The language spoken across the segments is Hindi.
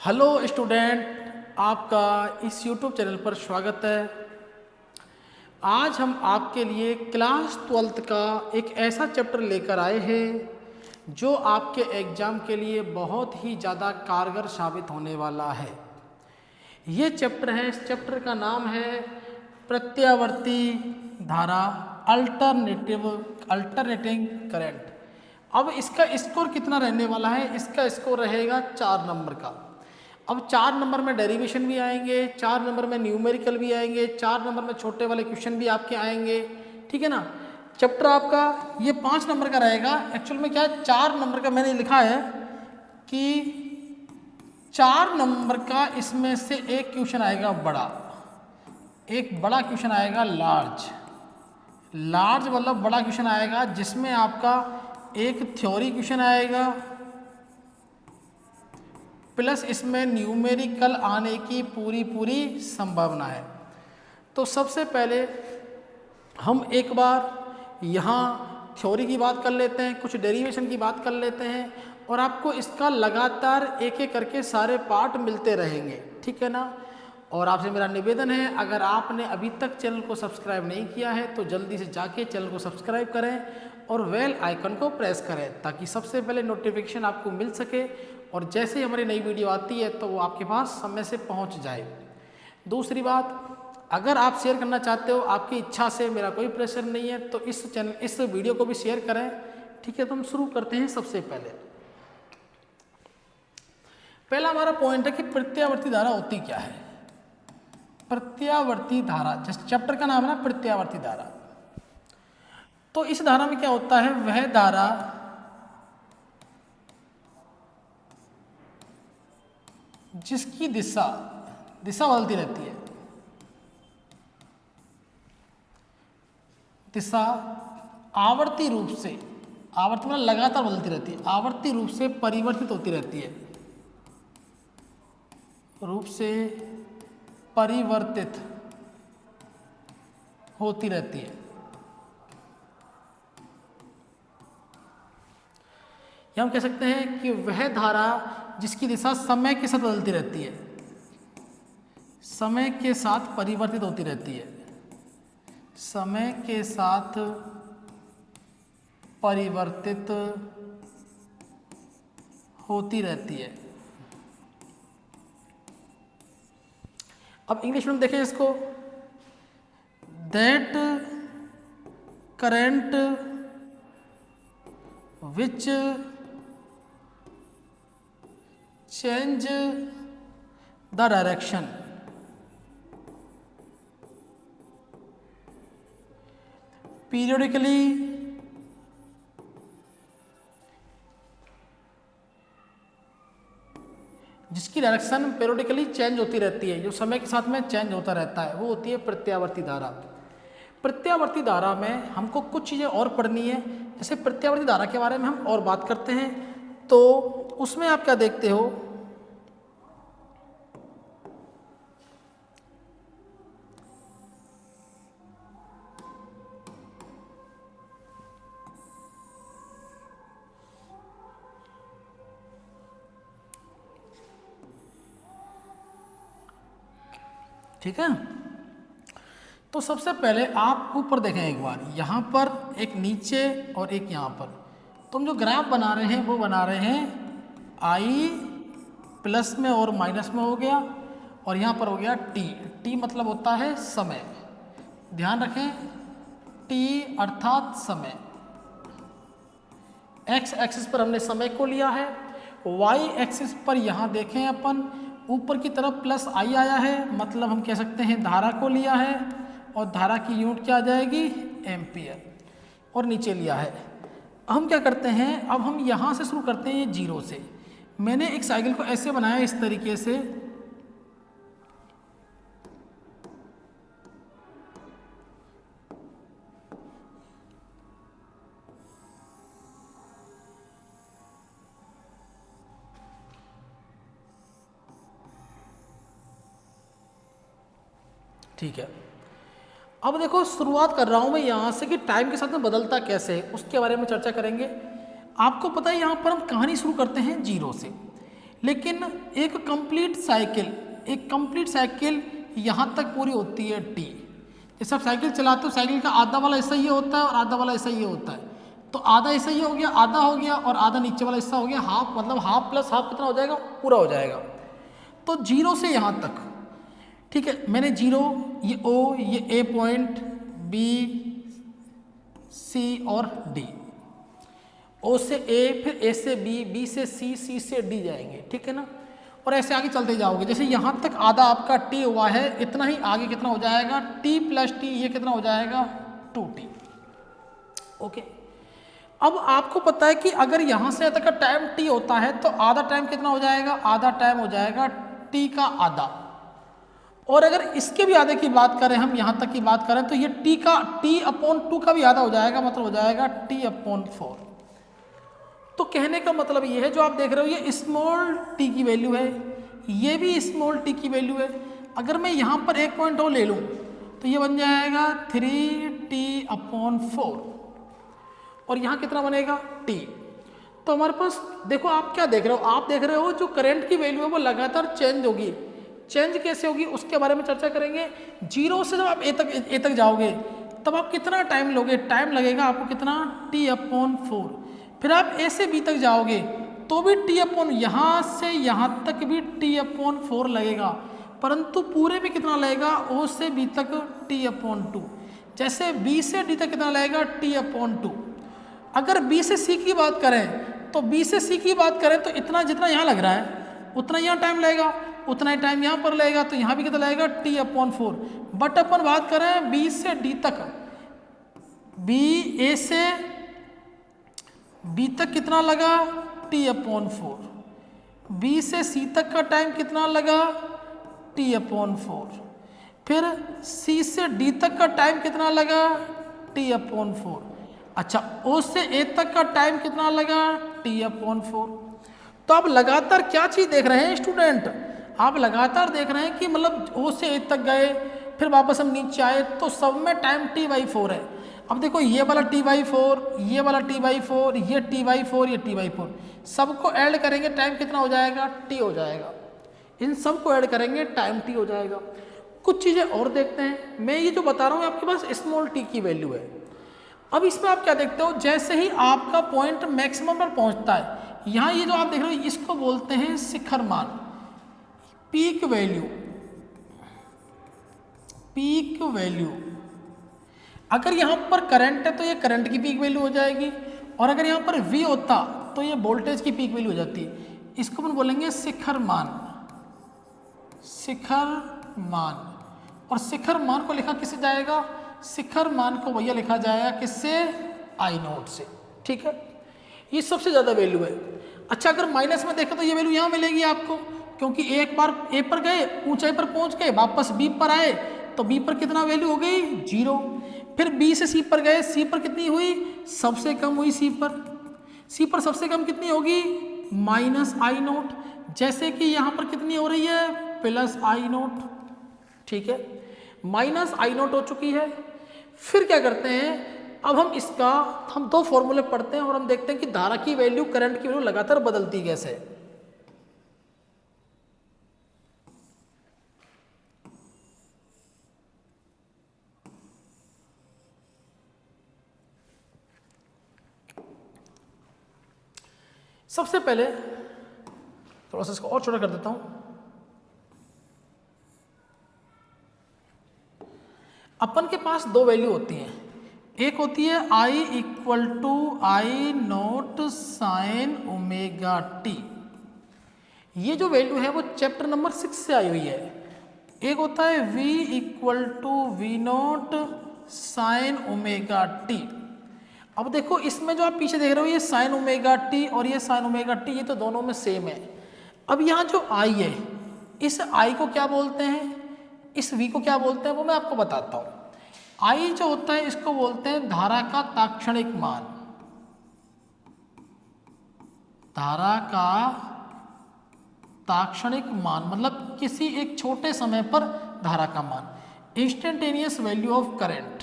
हेलो स्टूडेंट, आपका इस YouTube चैनल पर स्वागत है। आज हम आपके लिए क्लास 12th का एक ऐसा चैप्टर लेकर आए हैं जो आपके एग्ज़ाम के लिए बहुत ही ज़्यादा कारगर साबित होने वाला है। ये चैप्टर है, इस चैप्टर का नाम है प्रत्यावर्ती धारा, अल्टरनेटिंग करंट। अब इसका स्कोर कितना रहने वाला है? इसका स्कोर रहेगा 4 नंबर का। अब 4 नंबर में डेरिवेशन भी आएंगे, 4 नंबर में न्यूमेरिकल भी आएंगे, 4 नंबर में छोटे वाले क्वेश्चन भी आपके आएंगे, ठीक है ना। चैप्टर आपका ये 5 नंबर का रहेगा। एक्चुअल में क्या है, 4 नंबर का मैंने लिखा है कि 4 नंबर का इसमें से एक क्वेश्चन आएगा बड़ा, एक बड़ा क्वेश्चन आएगा लार्ज मतलब बड़ा क्वेश्चन आएगा, जिसमें आपका एक थ्योरी क्वेश्चन आएगा प्लस इसमें न्यूमेरिकल आने की पूरी संभावना है। तो सबसे पहले हम एक बार यहाँ थ्योरी की बात कर लेते हैं, कुछ डेरिवेशन की बात कर लेते हैं और आपको इसका लगातार एक एक करके सारे पार्ट मिलते रहेंगे, ठीक है ना। और आपसे मेरा निवेदन है, अगर आपने अभी तक चैनल को सब्सक्राइब नहीं किया है तो जल्दी से जाके चैनल को सब्सक्राइब करें और बेल आइकन को प्रेस करें ताकि सबसे पहले नोटिफिकेशन आपको मिल सके और जैसे ही हमारी नई वीडियो आती है तो वो आपके पास समय से पहुंच जाए। दूसरी बात, अगर आप शेयर करना चाहते हो आपकी इच्छा से, मेरा कोई प्रेशर नहीं है, तो इस वीडियो को भी शेयर करें, ठीक है। तो हम शुरू करते हैं। सबसे पहला हमारा पॉइंट है कि प्रत्यावर्ती धारा होती क्या है। प्रत्यावर्ती धारा, जिस चैप्टर का नाम है ना प्रत्यावर्ती धारा, तो इस धारा में क्या होता है, वह धारा जिसकी दिशा बदलती रहती है, दिशा आवर्ती रूप से, आवर्ती मतलब लगातार बदलती रहती है, आवर्ती रूप से परिवर्तित होती रहती है, रूप से परिवर्तित होती रहती है। या हम कह सकते हैं कि वह धारा जिसकी दिशा समय के साथ बदलती रहती है, समय के साथ परिवर्तित होती रहती है, समय के साथ परिवर्तित होती रहती है। अब इंग्लिश में देखें इसको, that current which change the direction periodically जिसकी डायरेक्शन पेरियोडिकली चेंज होती रहती है, जो समय के साथ में चेंज होता रहता है, वो होती है प्रत्यावर्ती धारा। प्रत्यावर्ती धारा में हमको कुछ चीज़ें और पढ़नी है। जैसे प्रत्यावर्ती धारा के बारे में हम और बात करते हैं तो उसमें आप क्या देखते हो, ठीक है। तो सबसे पहले आप ऊपर देखें एक बार, यहाँ पर एक नीचे और एक यहाँ पर, तुम जो ग्राफ बना रहे हैं वो बना रहे हैं आई प्लस में और माइनस में हो गया, और यहाँ पर हो गया टी मतलब होता है समय। ध्यान रखें, टी अर्थात समय। एक्स एक्सिस पर हमने समय को लिया है, वाई एक्सिस पर यहाँ देखें अपन ऊपर की तरफ प्लस आई आया है, मतलब हम कह सकते हैं धारा को लिया है, और धारा की यूनिट क्या आ जाएगी, एम्पियर, और नीचे लिया है। हम क्या करते हैं, अब हम यहाँ से शुरू करते हैं, ये जीरो से। मैंने एक साइकिल को ऐसे बनाया इस तरीके से, ठीक है। अब देखो शुरुआत कर रहा हूं मैं यहाँ से कि टाइम के साथ में बदलता कैसे है, उसके बारे में चर्चा करेंगे। आपको पता है यहाँ पर हम कहानी शुरू करते हैं जीरो से, लेकिन एक कंप्लीट साइकिल यहाँ तक पूरी होती है टी। जैसे आप साइकिल चलाते हो, साइकिल का आधा वाला हिस्सा ये होता है और आधा वाला हिस्सा ये होता है, तो आधा हिस्सा ये हो गया, आधा हो गया, और आधा नीचे वाला हिस्सा हो गया हाफ, मतलब हाफ प्लस हाफ कितना हो जाएगा, पूरा हो जाएगा। तो 0 से यहाँ तक, ठीक है, मैंने 0, ये O, ये A पॉइंट, B, C और D, O से A, फिर A से B, B से C, C से D जाएंगे, ठीक है ना। और ऐसे आगे चलते जाओगे, जैसे यहाँ तक आधा आपका T हुआ है, इतना ही आगे कितना हो जाएगा, T प्लस T, ये कितना हो जाएगा 2T। ओके, अब आपको पता है कि अगर यहाँ से तक का टाइम T होता है तो आधा टाइम कितना हो जाएगा, आधा टाइम हो जाएगा T का आधा। और अगर इसके भी आधे की बात करें, हम यहाँ तक की बात करें, तो ये T/2 का भी आधा हो जाएगा, मतलब हो जाएगा T/4। तो कहने का मतलब ये है, जो आप देख रहे हो ये स्मॉल t की वैल्यू है, ये भी स्मॉल t की वैल्यू है। अगर मैं यहाँ पर एक पॉइंट और ले लूँ तो ये बन जाएगा 3T/4, और यहाँ कितना बनेगा t। तो हमारे पास देखो, आप क्या देख रहे हो, आप देख रहे हो जो करंट की वैल्यू है वो लगातार चेंज होगी। चेंज कैसे होगी उसके बारे में चर्चा करेंगे। 0 से जब आप ए तक जाओगे तब आप कितना टाइम लोगे, टाइम लगेगा आपको कितना, T/4। फिर आप A से B तक जाओगे तो भी यहाँ से यहाँ तक भी T/4 लगेगा, परंतु पूरे में कितना लगेगा, O से B तक T/2। जैसे B से D तक कितना लगेगा, T/2। अगर B से C की बात करें तो B से C की बात करें तो इतना जितना यहाँ लग रहा है उतना यहाँ टाइम लगेगा, उतना ही टाइम यहाँ पर लगेगा, तो यहाँ भी कितना लगेगा, T/4। बट अपन बात करें B से D तक, A से B तक कितना लगा, T/4। B से C तक का टाइम कितना लगा, T/4। फिर C से D तक का टाइम कितना लगा, T/4। अच्छा, O से A तक का टाइम कितना लगा, T/4। तो आप लगातार क्या चीज़ देख रहे हैं स्टूडेंट, आप लगातार देख रहे हैं कि मतलब O से A तक गए, फिर वापस हम नीचे आए, तो सब में टाइम T/4 है। अब देखो ये वाला T/4, ये वाला T/4, ये T/4, ये T/4, सबको ऐड करेंगे टाइम कितना हो जाएगा, T हो जाएगा। इन सबको ऐड करेंगे टाइम T हो जाएगा। कुछ चीज़ें और देखते हैं, मैं ये जो बता रहा हूँ आपके पास स्मॉल t की वैल्यू है। अब इसमें आप क्या देखते हो, जैसे ही आपका पॉइंट मैक्सिमम पर पहुँचता है, यहाँ ये जो आप देख रहे हो इसको बोलते हैं शिखर मान, पीक वैल्यू। पीक वैल्यू, अगर यहाँ पर करंट है तो ये करंट की पीक वैल्यू हो जाएगी, और अगर यहाँ पर V होता तो ये वोल्टेज की पीक वैल्यू हो जाती है। इसको अपन बोलेंगे शिखर मान, शिखर मान। और शिखर मान को लिखा किससे जाएगा, शिखर मान को भैया लिखा जाएगा किससे, I0 से, ठीक है। ये सबसे ज़्यादा वैल्यू है। अच्छा, अगर माइनस में देखा तो ये वैल्यू यहाँ मिलेगी आपको, क्योंकि एक बार A पर गए, ऊंचाई पर पहुँच गए, वापस B पर आए, तो B पर कितना वैल्यू हो गई, 0। फिर B से C पर गए, C पर कितनी हुई, सबसे कम हुई C पर। C पर सबसे कम कितनी होगी, -I0। जैसे कि यहाँ पर कितनी हो रही है, +I0, ठीक है, -I0 हो चुकी है। फिर क्या करते हैं, अब हम दो फॉर्मूले पढ़ते हैं और हम देखते हैं कि धारा की वैल्यू, करंट की वैल्यू लगातार बदलती कैसे है। सबसे पहले थोड़ा सा इसको और छोटा कर देता हूं। अपन के पास दो वैल्यू होती हैं, एक होती है I = I0 sin ωt, ये जो वैल्यू है वो चैप्टर नंबर 6 से आई हुई है। एक होता है V = V0 sin ωt। अब देखो इसमें जो आप पीछे देख रहे हो ये sin ωt और ये sin ωt, ये तो दोनों में सेम है। अब यहाँ जो I है, इस I को क्या बोलते हैं, इस V को क्या बोलते हैं, वो मैं आपको बताता हूँ। I जो होता है इसको बोलते हैं धारा का तात्क्षणिक मान, धारा का तात्क्षणिक मान मतलब किसी एक छोटे समय पर धारा का मान, instantaneous value of current,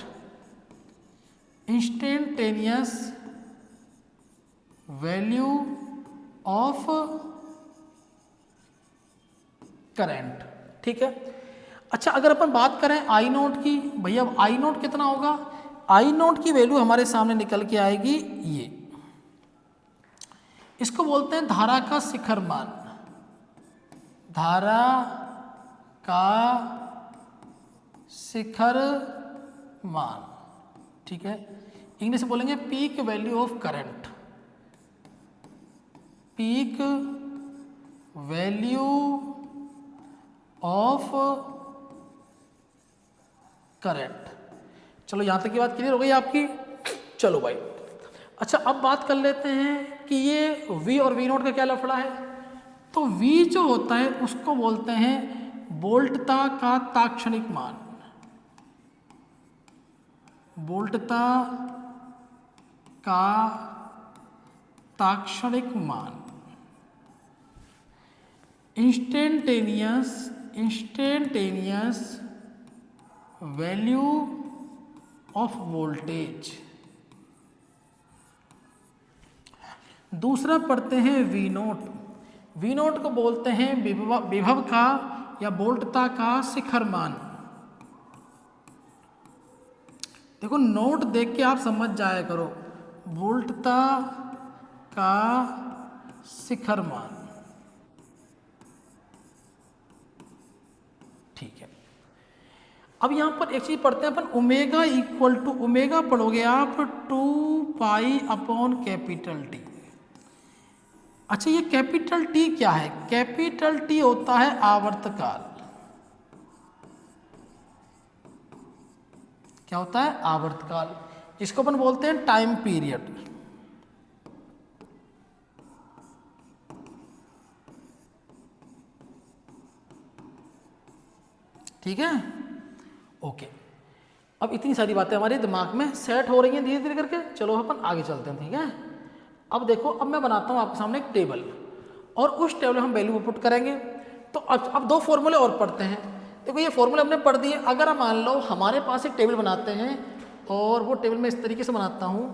instantaneous value of current. ठीक है। अच्छा, अगर अपन बात करें आई नोट की, भैया अब आई नोट कितना होगा? आई नोट की वैल्यू हमारे सामने निकल के आएगी ये, इसको बोलते हैं धारा का शिखर मान। धारा का शिखर मान। ठीक है, इंग्लिश में बोलेंगे peak value of current. Peak value of current. चलो यहां तक की बात क्लियर हो गई आपकी। चलो भाई, अच्छा अब बात कर लेते हैं कि ये V और V नोट का क्या लफड़ा है। तो V जो होता है उसको बोलते हैं वोल्टता का ताक्षणिक मान। वोल्टता का ताक्षणिक मान, इंस्टेंटेनियस वैल्यू ऑफ वोल्टेज। दूसरा पढ़ते हैं V नोट। V नोट को बोलते हैं विभव का या वोल्टता का शिखर मान। देखो नोट देख के आप समझ जाया करो, वोल्टता का शिखर मान। ठीक है, अब यहां पर एक चीज पढ़ते हैं अपन, ओमेगा इक्वल टू, ओमेगा पढ़ोगे आप 2 पाई अपॉन कैपिटल टी। अच्छा, ये कैपिटल टी क्या है? कैपिटल टी होता है आवर्तकाल। क्या होता है? आवर्तकाल, जिसको अपन बोलते हैं टाइम पीरियड। ठीक है, ओके। अब इतनी सारी बातें हमारे दिमाग में सेट हो रही हैं धीरे धीरे करके। चलो अपन आगे चलते हैं। ठीक है, अब देखो, अब मैं बनाता हूं आपके सामने एक टेबल और उस टेबल में हम वैल्यू पुट करेंगे। तो अब 2 फॉर्मूले और पढ़ते हैं। देखो ये फॉर्मूले हमने पढ़ दिए। अगर हम मान लो हमारे पास एक टेबल बनाते हैं और वो टेबल मैं इस तरीके से बनाता हूं,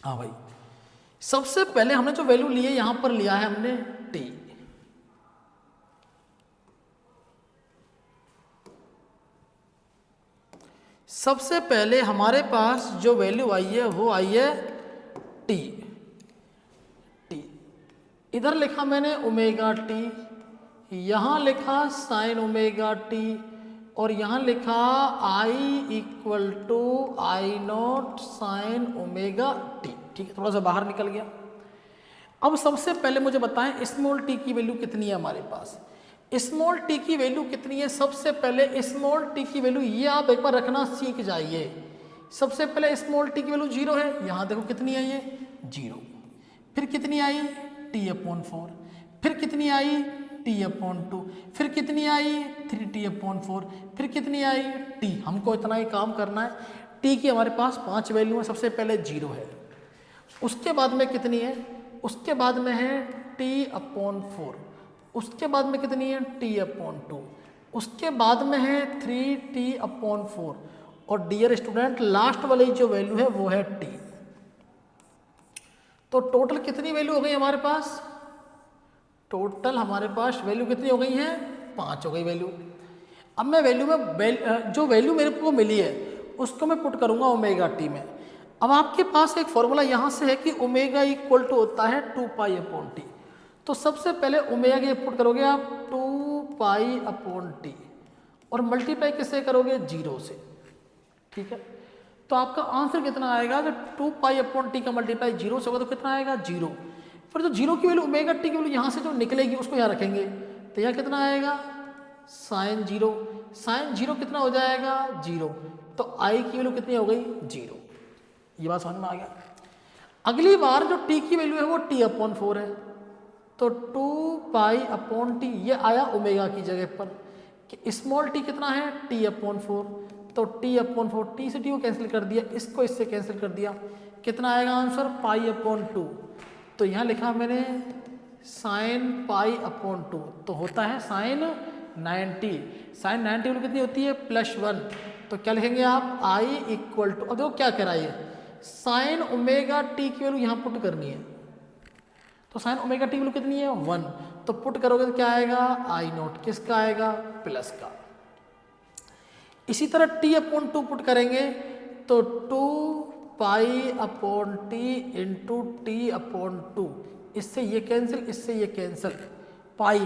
हाँ भाई, सबसे पहले हमने जो वैल्यू ली है यहां पर लिया है हमने टी। सबसे पहले हमारे पास जो वैल्यू आई है वो आई है टी। टी इधर लिखा मैंने ओमेगा टी, यहां लिखा साइन ओमेगा टी, और यहां लिखा I equal to I naught sine omega T. ठीक है, थोड़ा सा बाहर निकल गया। अब सबसे पहले मुझे बताएं स्मॉल टी की वैल्यू कितनी है हमारे पास। स्मॉल टी की वैल्यू कितनी है? सबसे पहले स्मॉल टी की वैल्यू, ये आप एक बार रखना सीख जाइए। सबसे पहले स्मॉल टी की वैल्यू 0 है। यहां देखो कितनी आई है? 0। फिर कितनी आई? t/4। फिर कितनी आई? t/2। फिर कितनी आई? 3t/4। फिर कितनी आई? t। हमको इतना ही काम करना है। t की हमारे पास 5 वैल्यू है। सबसे पहले 0 है, उसके बाद में कितनी है? उसके बाद में है t/4, उसके बाद में कितनी है? t/2, उसके बाद में है 3t/4, और डियर स्टूडेंट लास्ट वाली जो वैल्यू है वो है t। तो टोटल कितनी वैल्यू हो गई हमारे पास? टोटल हमारे पास वैल्यू कितनी हो गई है? 5 हो गई वैल्यू। अब मैं वैल्यू में जो वैल्यू मेरे को मिली है उसको मैं पुट करूंगा ओमेगा टी में। अब आपके पास एक फॉर्मूला यहाँ से है कि ओमेगा इक्वल टू होता है 2π/t। तो सबसे पहले ओमेगा के पुट करोगे आप 2π/t और मल्टीप्लाई किससे करोगे? 0 से। ठीक है, तो आपका आंसर कितना आएगा? तो 2π/t का मल्टीप्लाई 0 से होगा तो कितना आएगा? 0। फिर जो 0 की वैल्यू ओमेगा टी की वैल्यू यहाँ से जो निकलेगी उसको यहाँ रखेंगे, तो यहाँ कितना आएगा? साइन 0। साइन 0 कितना हो जाएगा? 0। तो आई की वैल्यू कितनी हो गई? 0। ये बात समझ में आ गया। अगली बार जो t की वैल्यू है वो t/4 है, तो 2π/t ये आया ओमेगा की जगह पर। कि स्मॉल t कितना है? t/4। तो t/4, t से t को कैंसिल कर दिया, इसको इससे कैंसिल कर दिया, कितना आएगा आंसर π/2। तो यहाँ लिखा मैंने sin π/2, तो होता है sin 90। sin 90 वैल्यू कितनी होती है +1, तो क्या लिखेंगे आप i इक्वल टू, अब देखो क्या कह रहा है sin ω t की वैल्यू यहाँ पुट करनी है, तो sin ω t की वैल्यू कितनी है 1, तो पुट करोगे तो क्या आएगा I0, किसका आएगा प्लस का। इसी तरह t/2 पुट करेंगे तो 2π/t इंटू t/2, इससे ये कैंसिल, इससे ये कैंसिल, पाई,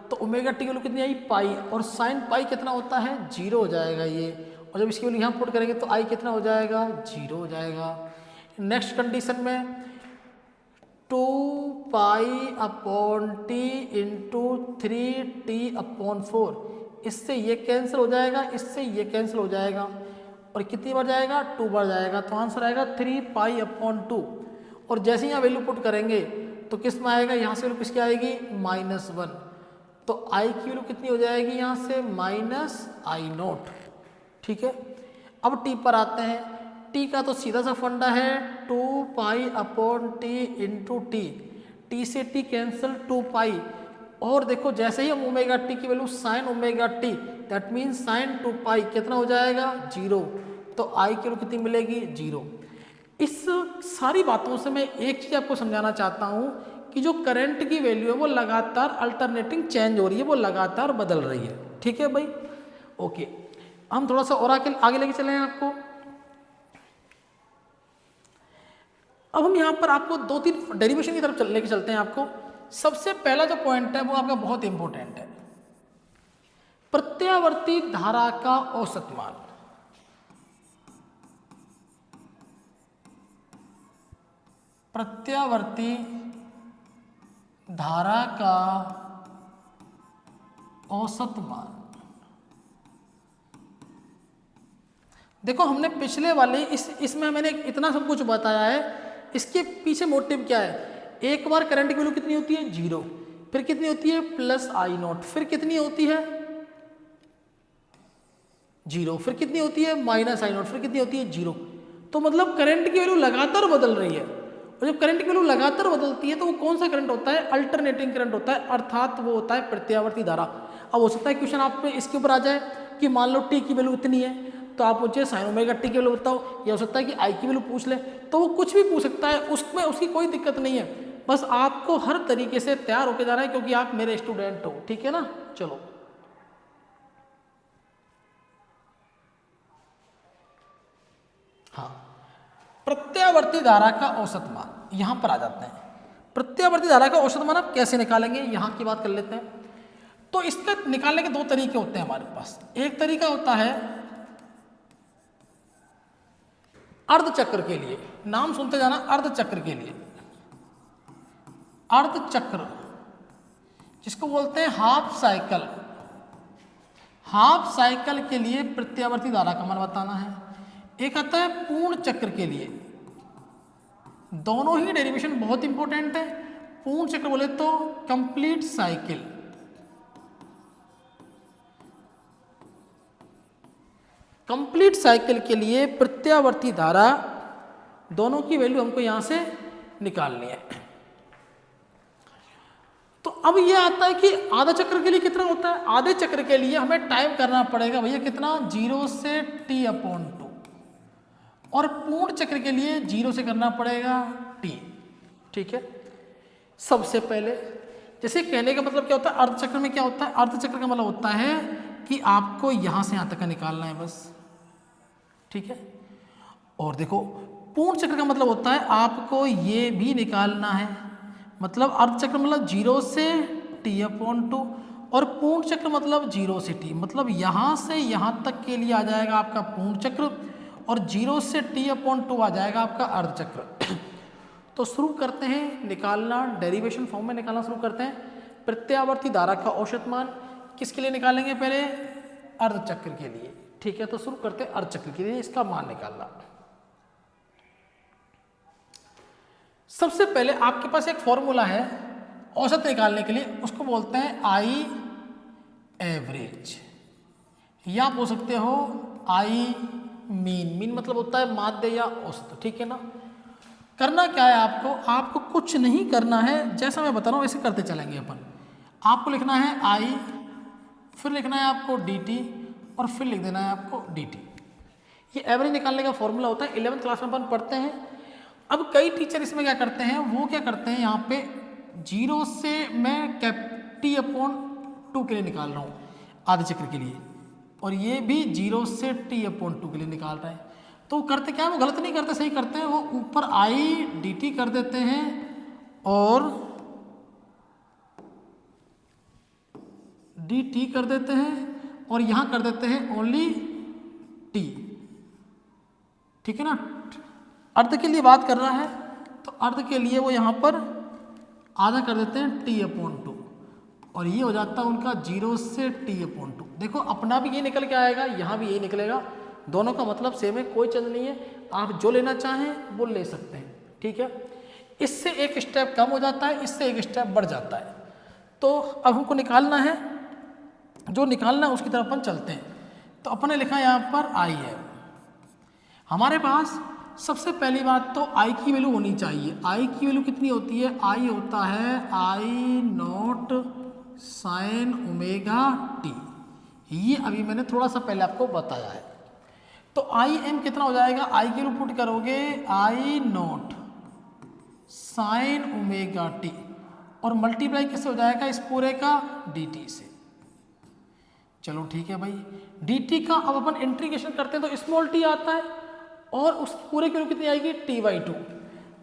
तो ओमेगा टी की वैल्यू कितनी आई पाई, और साइन पाई कितना होता है 0 हो जाएगा ये, और जब इसकी वैल्यू यहाँ पुट करेंगे तो आई कितना हो जाएगा 0 हो जाएगा। नेक्स्ट कंडीशन में 2π/t इंटू 3t/4, इससे ये कैंसिल हो जाएगा, इससे ये कैंसिल हो जाएगा, और कितनी बार जाएगा 2 बार जाएगा, तो आंसर आएगा 3π/2। और जैसे ही यहाँ वैल्यू पुट करेंगे तो किस में आएगा, यहाँ से वैल्यू किसकी आएगी -1, तो i की वैल्यू कितनी हो जाएगी यहाँ से -I0। ठीक है, अब t पर आते हैं। t का तो सीधा सा फंडा है 2π/t इंटू t से t कैंसिल 2π, और देखो जैसे ही हम ओमेगा टी की value sine omega T that mean sine 2π कितना हो जाएगा 0, तो i की वैल्यू कितनी मिलेगी 0। इस सारी बातों से मैं एक चीज़ आपको समझाना चाहता हूँ कि जो करंट की वैल्यू है वो लगातार अल्टरनेटिंग चेंज हो रही है, वो लगातार बदल रही है। ठीक है भाई, ओके। हम थोड़ा सा और आगे लेके चले हैं आपको। अब हम यहाँ पर आपको 2-3 डेरिवेशन की तरफ लेके चलते हैं आपको। सबसे पहला जो पॉइंट है वो आपका बहुत इंपॉर्टेंट है, प्रत्यावर्ती धारा का औसत मान। प्रत्यावर्ती धारा का औसत मान। देखो हमने पिछले वाले इसमें मैंने इतना सब कुछ बताया है, इसके पीछे मोटिव क्या है। एक बार करंट की वैल्यू कितनी होती है 0, फिर कितनी होती है +I0, फिर कितनी होती है 0, फिर कितनी होती है -I0, फिर कितनी होती है 0। तो मतलब करंट की वैल्यू लगातार बदल रही है, और जब करंट की वैल्यू लगातार बदलती है तो वो कौन सा करंट होता है, अल्टरनेटिंग करंट होता है, अर्थात वो होता है प्रत्यावर्ती धारा। अब हो सकता है क्वेश्चन आप पे इसके ऊपर आ जाए कि मान लो t की वैल्यू इतनी है तो आप मुझे साइन ओमेगा टी की वैल्यू बताओ, या हो सकता है कि i की वैल्यू पूछ ले, तो वो कुछ भी पूछ सकता है, उसमें उसकी कोई दिक्कत नहीं है। बस आपको हर तरीके से तैयार होकर जाना है क्योंकि आप मेरे स्टूडेंट हो। ठीक है ना, चलो हाँ, प्रत्यावर्ती धारा का औसत मान यहां पर आ जाते हैं। प्रत्यावर्ती धारा का औसत मान आप कैसे निकालेंगे, यहां की बात कर लेते हैं। तो इसका निकालने के 2 तरीके होते हैं हमारे पास। एक तरीका होता है अर्धचक्र के लिए, नाम सुनते जाना, अर्धचक्र के लिए, अर्धचक्र जिसको बोलते हैं हाफ साइकिल। हाफ साइकिल के लिए प्रत्यावर्ती धारा का मान बताना है। एक आता है पूर्ण चक्र के लिए, दोनों ही डेरिवेशन बहुत इंपॉर्टेंट है। पूर्ण चक्र बोले तो कंप्लीट साइकिल, कंप्लीट साइकिल के लिए प्रत्यावर्ती धारा, दोनों की वैल्यू हमको यहां से निकालनी है। तो अब यह आता है कि आधा चक्र के लिए कितना होता है। आधे चक्र के लिए हमें टाइम करना पड़ेगा भैया कितना 0 से t/2, और पूर्ण चक्र के लिए 0 से करना पड़ेगा t। ठीक है, सबसे पहले जैसे कहने का मतलब क्या होता है, अर्धचक्र में क्या होता है, अर्धचक्र का मतलब होता है कि आपको यहां से यहां तक का निकालना है बस। ठीक है, और देखो पूर्ण चक्र का मतलब होता है आपको ये भी निकालना है, मतलब अर्धचक्र मतलब 0 से t/2, और पूर्ण चक्र मतलब 0 से t, मतलब यहां से यहां तक के लिए आ जाएगा आपका पूर्ण चक्र, और 0 से t/2 आ जाएगा आपका अर्धचक्र। तो शुरू करते हैं निकालना, डेरिवेशन फॉर्म में निकालना शुरू करते हैं। प्रत्यावर्ती धारा का औसत मान किसके लिए निकालेंगे, पहले अर्धचक्र के लिए। ठीक है, तो शुरू करते हैं अर्धचक्र के लिए इसका मान निकालना। सबसे पहले आपके पास एक फॉर्मूला है औसत निकालने के लिए, उसको बोलते हैं I एवरेज, या बोल सकते हो आई मीन मतलब होता है माध्य या औसत, ठीक है ना। करना क्या है आपको कुछ नहीं करना है, जैसा मैं बता रहा हूँ वैसे करते चलेंगे अपन। आपको लिखना है आई, फिर लिखना है आपको डी टी, और फिर लिख देना है आपको डी टी। ये एवरेज निकालने का फॉर्मूला होता है, 11th क्लास में अपन पढ़ते हैं। अब कई टीचर इसमें क्या करते हैं, वो क्या करते हैं यहाँ पे 0 से मैं टी अपॉन 2 के लिए निकाल रहा हूँ आधे चक्र के लिए, और ये भी 0 से टी अपॉन 2 के लिए निकाल रहे हैं। तो करते क्या है, वो गलत नहीं करते, सही करते हैं। वो ऊपर आई डी टी कर देते हैं और डी टी कर देते हैं, और यहाँ कर देते हैं ओनली टी, ठीक है ना। अर्ध के लिए बात कर रहा है, तो अर्ध के लिए वो यहाँ पर आधा कर देते हैं टी अपॉन 2, और ये हो जाता है उनका 0 से टी अपॉन 2। देखो अपना भी ये निकल के आएगा, यहाँ भी यही निकलेगा, दोनों का मतलब सेम है, कोई चेंज नहीं है। आप जो लेना चाहें वो ले सकते हैं, ठीक है। इससे एक स्टेप कम हो जाता है, इससे एक स्टेप बढ़ जाता है। तो अब हमको निकालना है, जो निकालना है उसकी तरफ अपन चलते हैं। तो अपन ने लिखा यहाँ पर आई है हमारे पास। सबसे पहली बात तो आई की वैल्यू होनी चाहिए। आई की वैल्यू कितनी होती है, आई होता है I naught sine omega T. ये अभी मैंने थोड़ा सा पहले आपको बताया है। तो आई एम कितना हो जाएगा, आई की वैल्यू पुट करोगे आई नॉट साइन ओमेगा टी, और मल्टीप्लाई किससे हो जाएगा, इस पूरे का डी टी से। चलो ठीक है भाई, डी टी का अब अपन इंटीग्रेशन करते हैं तो स्मॉल टी आता है, और उस पूरे की वैल्यू कितनी आएगी टी बाई 2।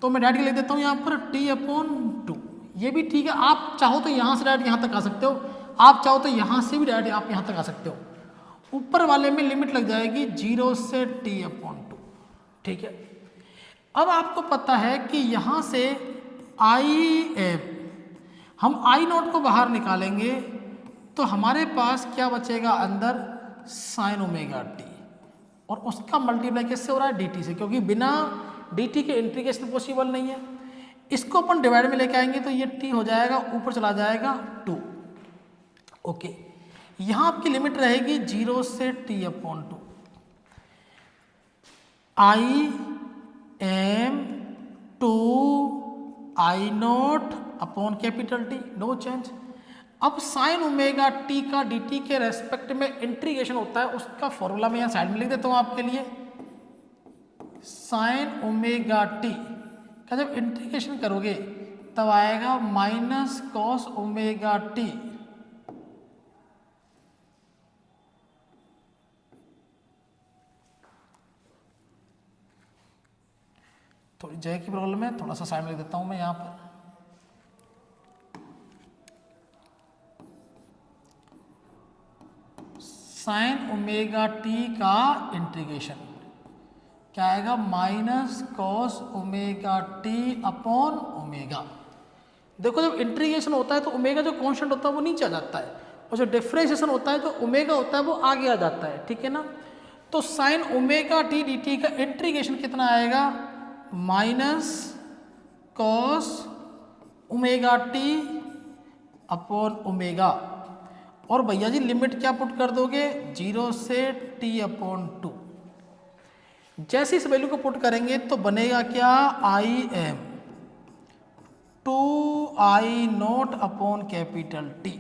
तो मैं डायरेक्ट लिख देता हूँ यहाँ पर टी अपॉन 2। ये भी ठीक है, आप चाहो तो यहाँ से डायरेक्ट यहाँ तक आ सकते हो, आप चाहो तो यहाँ से भी डायरेक्ट आप यहाँ तक आ सकते हो। ऊपर वाले में लिमिट लग जाएगी 0 से टी अपॉन 2, ठीक है। अब आपको पता है कि यहाँ से आई एम, हम आई नॉट को बाहर निकालेंगे तो हमारे पास क्या बचेगा अंदर, साइन ओमेगा टी, और उसका मल्टीप्लाई किससे हो रहा है, डी टी से, क्योंकि बिना डी टी के इंटीग्रेशन पॉसिबल नहीं है। इसको अपन डिवाइड में लेके आएंगे तो ये टी हो जाएगा, ऊपर चला जाएगा 2, ओके। यहाँ आपकी लिमिट रहेगी 0 से T upon 2, I M two I naught upon capital T, no change. अब साइन ओमेगा टी का डी टी के रेस्पेक्ट में इंटीग्रेशन होता है, उसका फॉर्मूला मैं यहाँ साइड में लिख देता हूँ आपके लिए। साइन ओमेगा टी का जब इंटीग्रेशन करोगे तब आएगा माइनस कॉस ओमेगा टी थोड़ी जय की प्रॉब्लम है, थोड़ा सा साइड में लिख देता हूँ मैं यहाँ पर। साइन ओमेगा टी का इंटीग्रेशन क्या आएगा, minus cos omega T upon omega. देखो जब इंटीग्रेशन होता है तो ओमेगा जो कांस्टेंट होता है वो नीचे आ जाता है, और जो डिफरेंशिएशन होता है जो ओमेगा होता है वो आगे आ जाता है, ठीक है ना। तो sign omega T D T का इंटीग्रेशन कितना आएगा, minus cos omega T upon omega, और भैया जी लिमिट क्या पुट कर दोगे, 0 से टी अपॉन 2। जैसे इस वैल्यू को पुट करेंगे तो बनेगा क्या, I M two I naught upon capital T.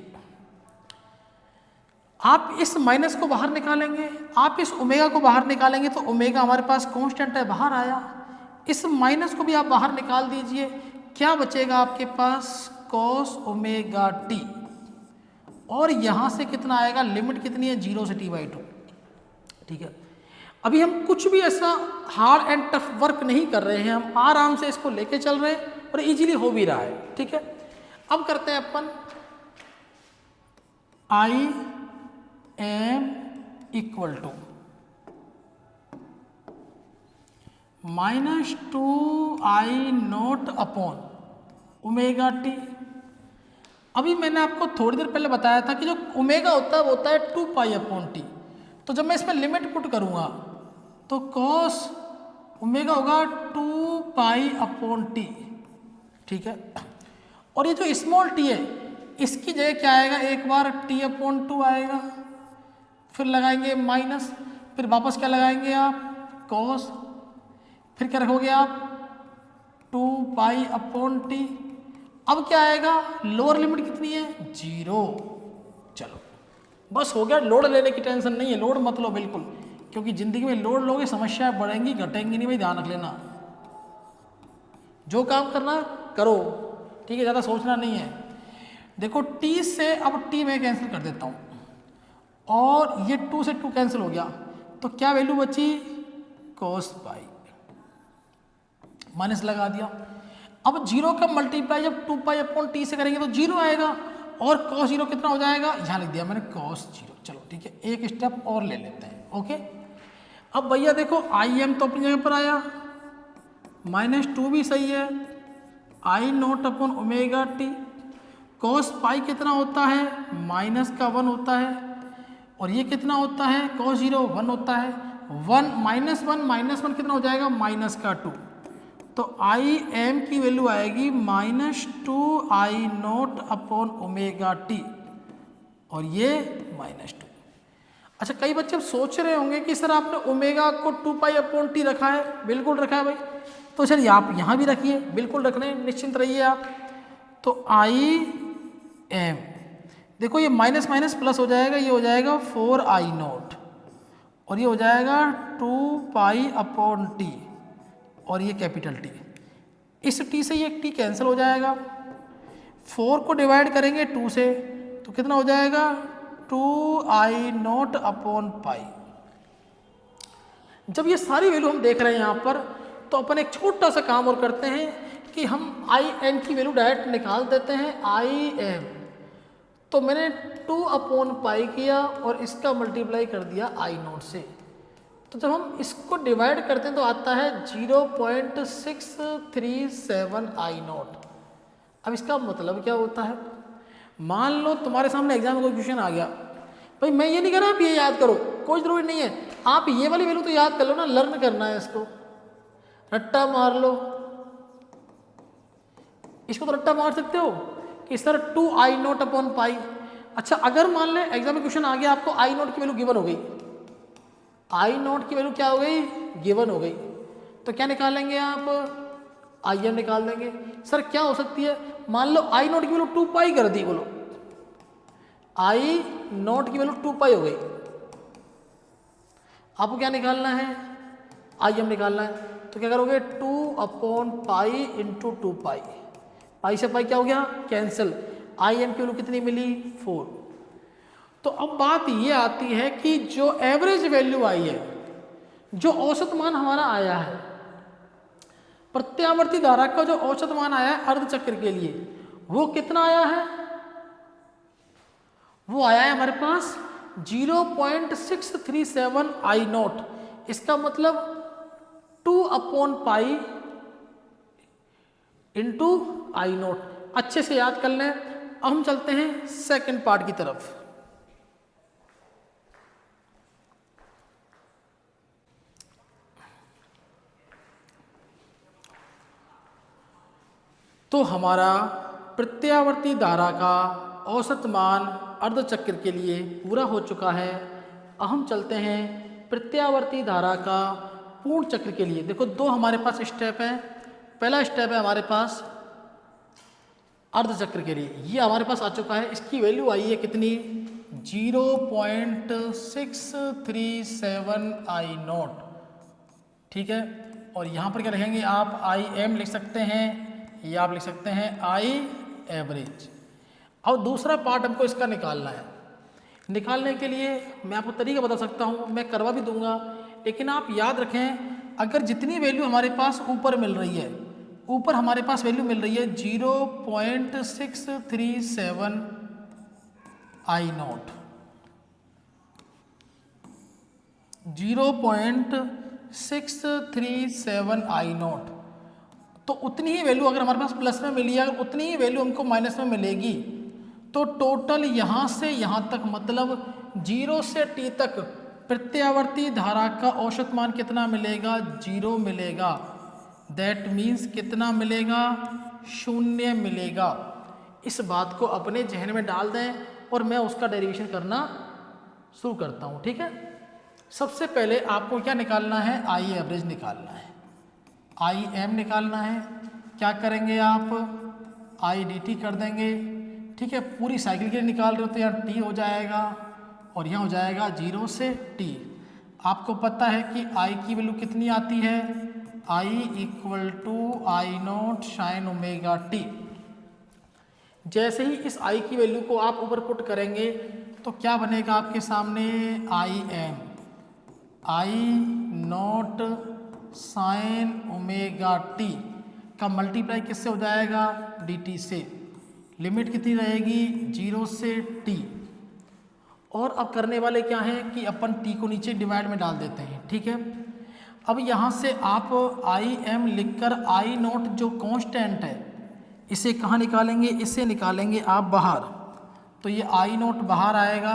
आप इस माइनस को बाहर निकालेंगे, आप इस ओमेगा को बाहर निकालेंगे तो ओमेगा हमारे पास कांस्टेंट है, बाहर आया। इस माइनस को भी आप बाहर निकाल दीजिए, क्या बचेगा आपके पास, कॉस ओमेगा टी, और यहाँ से कितना आएगा, लिमिट कितनी है, 0 से टी बाई 2, ठीक है। अभी हम कुछ भी ऐसा हार्ड एंड टफ वर्क नहीं कर रहे हैं, हम आराम से इसको लेके चल रहे हैं और इजीली हो भी रहा है, ठीक है। अब करते हैं अपन I M equal to -2 I naught upon omega T. अभी मैंने आपको थोड़ी देर पहले बताया था कि जो ओमेगा होता है वो होता है 2 पाई अपॉन टी। तो जब मैं इसमें लिमिट पुट करूंगा तो कॉस ओमेगा होगा 2 पाई अपॉन टी, ठीक है। और ये जो स्मॉल टी है इसकी जगह क्या आएगा, एक बार टी अपॉन 2 आएगा, फिर लगाएंगे माइनस, फिर वापस क्या लगाएंगे आप, कॉस, फिर क्या रखोगे आप, 2 पाई अपॉन टी। अब क्या आएगा, लोअर लिमिट कितनी है, 0। चलो बस हो गया, लोड लेने की टेंशन नहीं है, लोड मत लो बिल्कुल, क्योंकि जिंदगी में लोड लोगे समस्याएं बढ़ेंगी घटेंगी नहीं भाई, ध्यान रख लेना। जो काम करना करो, ठीक है, ज़्यादा सोचना नहीं है। देखो टी से अब टी मैं कैंसिल कर देता हूँ, और ये 2 से 2 कैंसिल हो गया, तो क्या वैल्यू बची, cos पाई, माइनस लगा दिया। अब 0 का मल्टीप्लाई जब 2 पाई अपॉन टी से करेंगे तो 0 आएगा, और cos 0 कितना हो जाएगा, यहाँ लिख दिया मैंने cos 0। चलो ठीक है, एक स्टेप और ले लेते हैं। ओके, अब भैया देखो आई एम तो अपनी जगह पर आया, -2 भी सही है, I naught upon omega T, cos pi कितना होता है, -1 होता है, और ये कितना होता है, cos 0 1 होता है, 1 -1 कितना हो जाएगा, -2। तो आई एम की वैल्यू आएगी -2 I naught upon omega T, और ये -2। अच्छा, कई बच्चे सोच रहे होंगे कि सर आपने ओमेगा को 2 पाई अपॉन टी रखा है, बिल्कुल रखा है भाई, तो चलिए आप यहाँ भी रखिए, बिल्कुल रखने निश्चिंत रहिए आप। तो आई एम, देखो ये माइनस माइनस प्लस हो जाएगा, ये हो जाएगा 4 आई नॉट, और ये हो जाएगा 2 पाई अपॉन टी, और ये कैपिटल टी। इस टी से ये टी कैंसिल हो जाएगा, 4 को डिवाइड करेंगे 2 से तो कितना हो जाएगा, 2 आई नॉट अपॉन पाई। जब ये सारी वैल्यू हम देख रहे हैं यहाँ पर, तो अपन एक छोटा सा काम और करते हैं कि हम आई एम की वैल्यू डायरेक्ट निकाल देते हैं। आई एम तो मैंने 2 अपॉन पाई किया और इसका मल्टीप्लाई कर दिया आई नॉट से, तो जब हम इसको डिवाइड करते हैं तो आता है 0.637 आई नॉट। अब इसका मतलब क्या होता है, मान लो तुम्हारे सामने एग्जाम में कोई क्वेश्चन आ गया, भाई मैं ये नहीं कह रहा आप ये याद करो, कोई ज़रूरी नहीं है, आप ये वाली वैल्यू तो याद कर लो ना, लर्न करना है इसको, रट्टा मार लो, इसको तो रट्टा मार सकते हो कि sir 2 I naught upon pi. अच्छा, अगर मान ले एग्जाम में क्वेश्चन आ गया, आपको आई नॉट की वैल्यू गिवन हो गई, आई नॉट की वैल्यू क्या हो गई, गिवन हो गई, तो क्या निकालेंगे आप, आई एम निकाल देंगे। सर क्या हो सकती है, मान लो आई नॉट की वैल्यू 2 पाई कर दी, बोलो आई नॉट की वैल्यू 2 पाई हो गई, आपको क्या निकालना है, आई एम निकालना है, तो क्या करोगे 2 अपॉन पाई इंटू 2 पाई, पाई से पाई क्या हो गया, कैंसिल, आई एम की वैल्यू कितनी मिली, 4। तो अब बात ये आती है कि जो एवरेज वैल्यू आई है, जो औसत मान हमारा आया है, प्रत्यावर्ती धारा का जो औसत मान आया है अर्धचक्र के लिए, वो कितना आया है, वो आया है हमारे पास 0.637 आई नॉट। इसका मतलब 2 upon pi into I not. अच्छे से याद कर लें। अब हम चलते हैं सेकंड पार्ट की तरफ। तो हमारा प्रत्यावर्ती धारा का औसत मान अर्धचक्र के लिए पूरा हो चुका है। अब हम चलते हैं प्रत्यावर्ती धारा का पूर्ण चक्र के लिए। देखो दो हमारे पास स्टेप हैं। पहला स्टेप है हमारे पास अर्धचक्र के लिए, ये हमारे पास आ चुका है। इसकी वैल्यू आई है कितनी, 0.637 आई नॉट, ठीक है। और यहाँ पर क्या लिखेंगे आप, आई एम लिख सकते हैं या आप लिख सकते हैं आई एवरेज। अब दूसरा पार्ट हमको इसका निकालना है। निकालने के लिए मैं आपको तरीका बता सकता हूँ, मैं करवा भी दूंगा, लेकिन आप याद रखें अगर जितनी वैल्यू हमारे पास ऊपर मिल रही है, ऊपर हमारे पास वैल्यू मिल रही है 0.637 आई नॉट, 0.637 आई नॉट, तो उतनी ही वैल्यू अगर हमारे पास प्लस में मिली है, उतनी ही वैल्यू हमको माइनस में मिलेगी। तो टोटल यहाँ से यहाँ तक मतलब 0 से t तक प्रत्यावर्ती धारा का औसत मान कितना मिलेगा, 0 मिलेगा। दैट मीन्स कितना मिलेगा, 0 मिलेगा। इस बात को अपने जहन में डाल दें और मैं उसका डेरिवेशन करना शुरू करता हूँ, ठीक है। सबसे पहले आपको क्या निकालना है, आई एवरेज निकालना है, आई एम निकालना है। क्या करेंगे आप, आई डी टी कर देंगे, ठीक है। पूरी साइकिल के लिए निकाल रहे हो तो यहाँ टी हो जाएगा और यहाँ हो जाएगा 0 से टी। आपको पता है कि आई की वैल्यू कितनी आती है, I equal to I naught sine omega T. जैसे ही इस आई की वैल्यू को आप ऊपर पुट करेंगे तो क्या बनेगा आपके सामने, I am, I naught sine omega T का मल्टीप्लाई किससे हो जाएगा, डी टी से। लिमिट कितनी रहेगी, 0 से टी। और अब करने वाले क्या हैं कि अपन टी को नीचे डिवाइड में डाल देते हैं, ठीक है। अब यहाँ से आप आई एम लिखकर आई नॉट जो कांस्टेंट है इसे कहाँ निकालेंगे, इसे निकालेंगे आप बाहर। तो ये आई नॉट बाहर आएगा,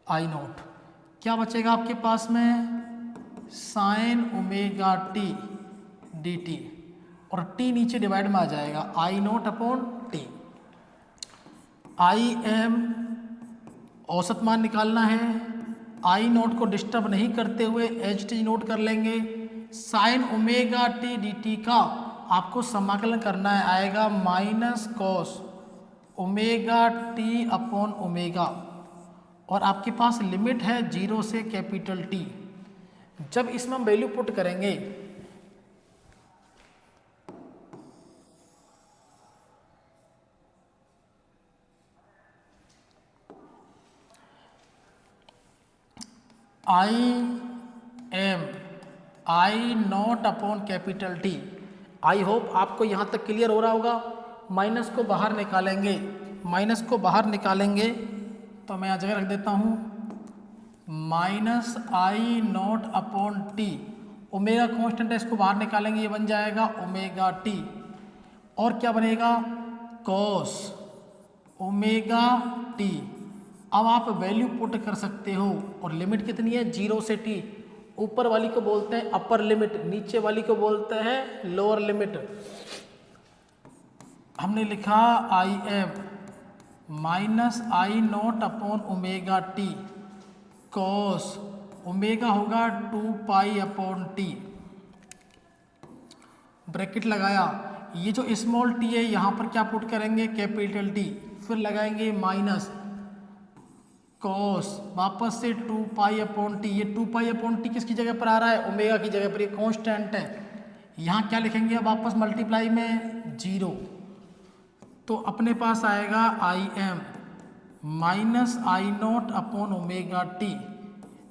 आई नॉट क्या बचेगा आपके पास में, sine omega T D T, और टी नीचे डिवाइड में आ जाएगा, I naught upon T. I M औसत मान निकालना है, आई नोट को डिस्टर्ब नहीं करते हुए एच टी नोट कर लेंगे। Sign omega T D T का आपको समाकलन करना है, आएगा minus cos omega T upon omega, और आपके पास लिमिट है 0 से कैपिटल टी। जब इसमें हम वैल्यू पुट करेंगे I am I naught upon capital T. I hope आपको यहाँ तक क्लियर हो रहा होगा। माइनस को बाहर निकालेंगे, माइनस को बाहर निकालेंगे तो मैं यहाँ जगह रख देता हूँ, minus I naught upon T, omega constant है इसको बाहर निकालेंगे, ये बन जाएगा ओमेगा टी, और क्या बनेगा, कॉस ओमेगा टी। अब आप वैल्यू पुट कर सकते हो, और लिमिट कितनी है, 0 से टी। ऊपर वाली को बोलते हैं अपर लिमिट, नीचे वाली को बोलते हैं लोअर लिमिट। हमने लिखा I am minus I naught upon omega T cos omega होगा 2 पाई अपॉन टी, ब्रैकेट लगाया। ये जो स्मॉल टी है यहाँ पर क्या पुट करेंगे, कैपिटल टी, फिर लगाएंगे माइनस कॉस, वापस से 2 पाई अपॉन टी। ये 2 पाई अपॉन टी किसकी जगह पर आ रहा है, ओमेगा की जगह पर, ये कांस्टेंट है। यहाँ क्या लिखेंगे वापस मल्टीप्लाई में 0, तो अपने पास आएगा I am minus I naught upon omega T.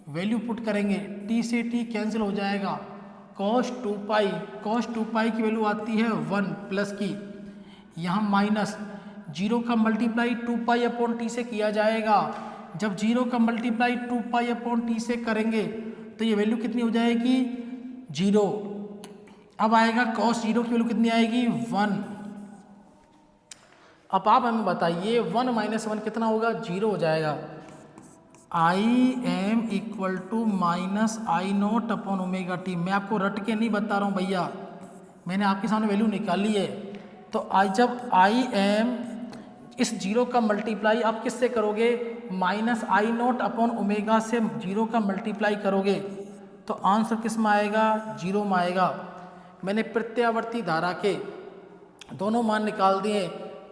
Value put करेंगे, टी से टी कैंसिल हो जाएगा, कॉस 2 पाई, कॉस 2 पाई की वैल्यू आती है 1 प्लस की, यहाँ माइनस 0 का मल्टीप्लाई 2 पाई अपॉन टी से किया जाएगा। जब 0 का मल्टीप्लाई 2 पाई अपॉन टी से करेंगे तो ये वैल्यू कितनी हो जाएगी, 0। अब आएगा कॉस 0 की वैल्यू कितनी आएगी, 1। अब आप हमें बताइए 1 माइनस 1 कितना होगा, 0 हो जाएगा। I M equal to minus I naught upon omega T. मैं आपको रट के नहीं बता रहा हूँ भैया, मैंने आपके सामने वैल्यू निकाली है। तो आई जब आई एम इस 0 का मल्टीप्लाई आप किससे करोगे, minus I naught upon omega से 0 का मल्टीप्लाई करोगे तो आंसर किस में आएगा, 0 में आएगा। मैंने प्रत्यावर्ती धारा के दोनों मान निकाल दिए।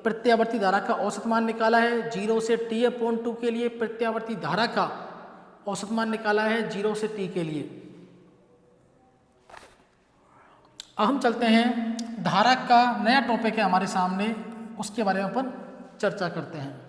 प्रत्यावर्ती धारा का औसत मान निकाला है 0 से t अपॉन 2 के लिए, प्रत्यावर्ती धारा का औसत मान निकाला है 0 से t के लिए। अब हम चलते हैं, धारा का नया टॉपिक है हमारे सामने, उसके बारे में अपन चर्चा करते हैं।